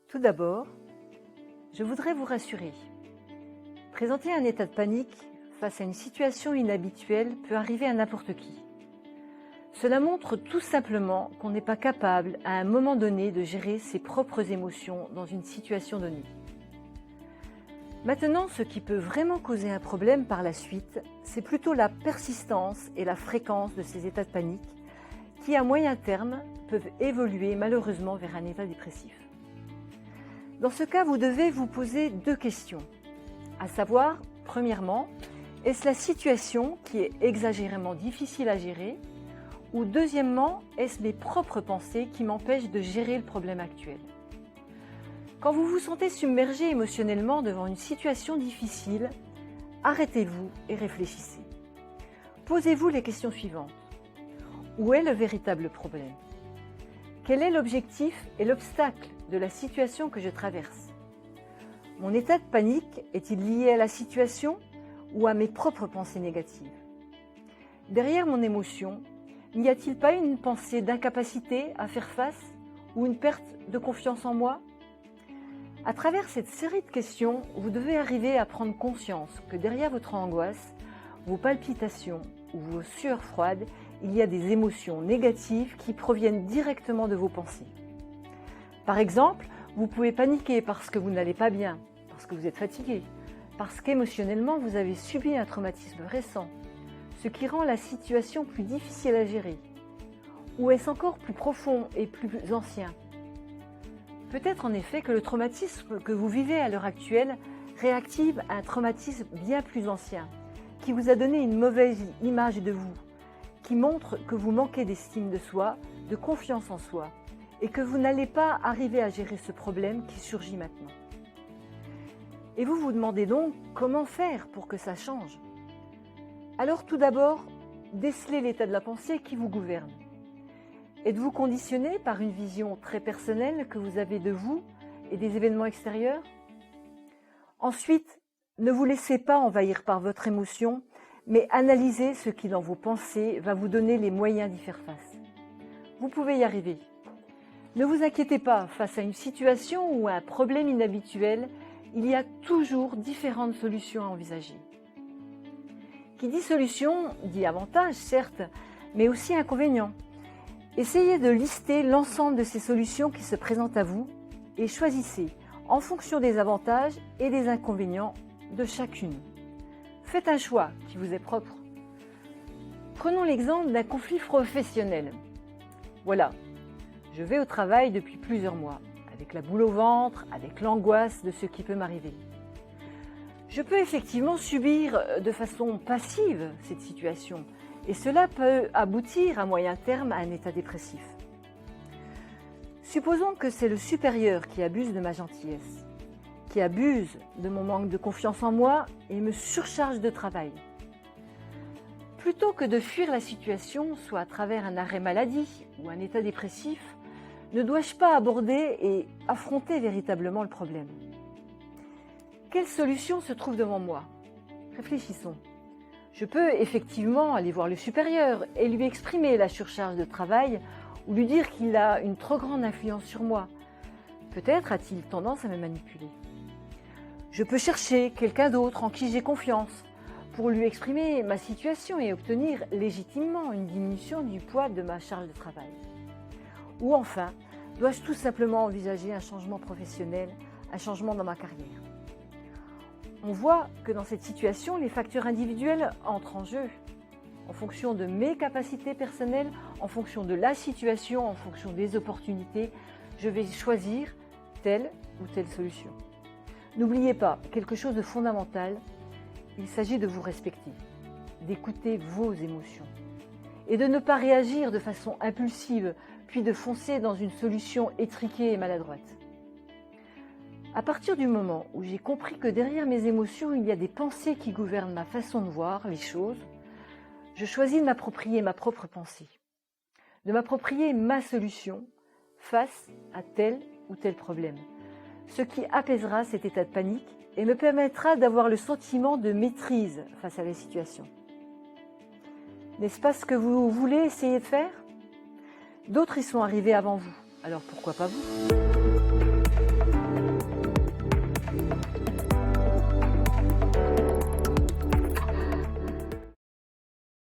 Tout d'abord, je voudrais vous rassurer. Présenter un état de panique face à une situation inhabituelle peut arriver à n'importe qui. Cela montre tout simplement qu'on n'est pas capable à un moment donné de gérer ses propres émotions dans une situation donnée. Maintenant, ce qui peut vraiment causer un problème par la suite, c'est plutôt la persistance et la fréquence de ces états de panique qui, à moyen terme, peuvent évoluer malheureusement vers un état dépressif. Dans ce cas, vous devez vous poser deux questions, à savoir, premièrement, est-ce la situation qui est exagérément difficile à gérer ou deuxièmement, est-ce mes propres pensées qui m'empêchent de gérer le problème actuel? Quand vous vous sentez submergé émotionnellement devant une situation difficile, arrêtez-vous et réfléchissez. Posez-vous les questions suivantes. Où est le véritable problème? Quel est l'objectif et l'obstacle de la situation que je traverse? Mon état de panique est-il lié à la situation ou à mes propres pensées négatives? Derrière mon émotion, n'y a-t-il pas une pensée d'incapacité à faire face ou une perte de confiance en moi? À travers cette série de questions, vous devez arriver à prendre conscience que derrière votre angoisse, vos palpitations ou vos sueurs froides, il y a des émotions négatives qui proviennent directement de vos pensées. Par exemple, vous pouvez paniquer parce que vous n'allez pas bien, parce que vous êtes fatigué, parce qu'émotionnellement vous avez subi un traumatisme récent, ce qui rend la situation plus difficile à gérer. Ou est-ce encore plus profond et plus ancien? Peut-être en effet que le traumatisme que vous vivez à l'heure actuelle réactive un traumatisme bien plus ancien, qui vous a donné une mauvaise image de vous, qui montre que vous manquez d'estime de soi, de confiance en soi, et que vous n'allez pas arriver à gérer ce problème qui surgit maintenant. Et vous vous demandez donc comment faire pour que ça change? Alors tout d'abord, décelez l'état de la pensée qui vous gouverne. Êtes-vous conditionné par une vision très personnelle que vous avez de vous et des événements extérieurs? Ensuite, ne vous laissez pas envahir par votre émotion, mais analysez ce qui dans vos pensées va vous donner les moyens d'y faire face. Vous pouvez y arriver. Ne vous inquiétez pas, face à une situation ou à un problème inhabituel, il y a toujours différentes solutions à envisager. Qui dit solution, dit avantage, certes, mais aussi inconvénient. Essayez de lister l'ensemble de ces solutions qui se présentent à vous et choisissez en fonction des avantages et des inconvénients de chacune. Faites un choix qui vous est propre. Prenons l'exemple d'un conflit professionnel. Voilà, je vais au travail depuis plusieurs mois, avec la boule au ventre, avec l'angoisse de ce qui peut m'arriver. Je peux effectivement subir de façon passive cette situation et cela peut aboutir à moyen terme à un état dépressif. Supposons que c'est le supérieur qui abuse de ma gentillesse, qui abuse de mon manque de confiance en moi et me surcharge de travail. Plutôt que de fuir la situation, soit à travers un arrêt maladie ou un état dépressif, ne dois-je pas aborder et affronter véritablement le problème? Quelle solution se trouve devant moi? Réfléchissons. Je peux effectivement aller voir le supérieur et lui exprimer la surcharge de travail ou lui dire qu'il a une trop grande influence sur moi. Peut-être a-t-il tendance à me manipuler. Je peux chercher quelqu'un d'autre en qui j'ai confiance pour lui exprimer ma situation et obtenir légitimement une diminution du poids de ma charge de travail. Ou enfin, dois-je tout simplement envisager un changement professionnel, un changement dans ma carrière? On voit que dans cette situation, les facteurs individuels entrent en jeu. En fonction de mes capacités personnelles, en fonction de la situation, en fonction des opportunités, je vais choisir telle ou telle solution. N'oubliez pas quelque chose de fondamental, il s'agit de vous respecter, d'écouter vos émotions et de ne pas réagir de façon impulsive, puis de foncer dans une solution étriquée et maladroite. À partir du moment où j'ai compris que derrière mes émotions, il y a des pensées qui gouvernent ma façon de voir les choses, je choisis de m'approprier ma propre pensée, de m'approprier ma solution face à tel ou tel problème, ce qui apaisera cet état de panique et me permettra d'avoir le sentiment de maîtrise face à la situation. N'est-ce pas ce que vous voulez essayer de faire? D'autres y sont arrivés avant vous, alors pourquoi pas vous?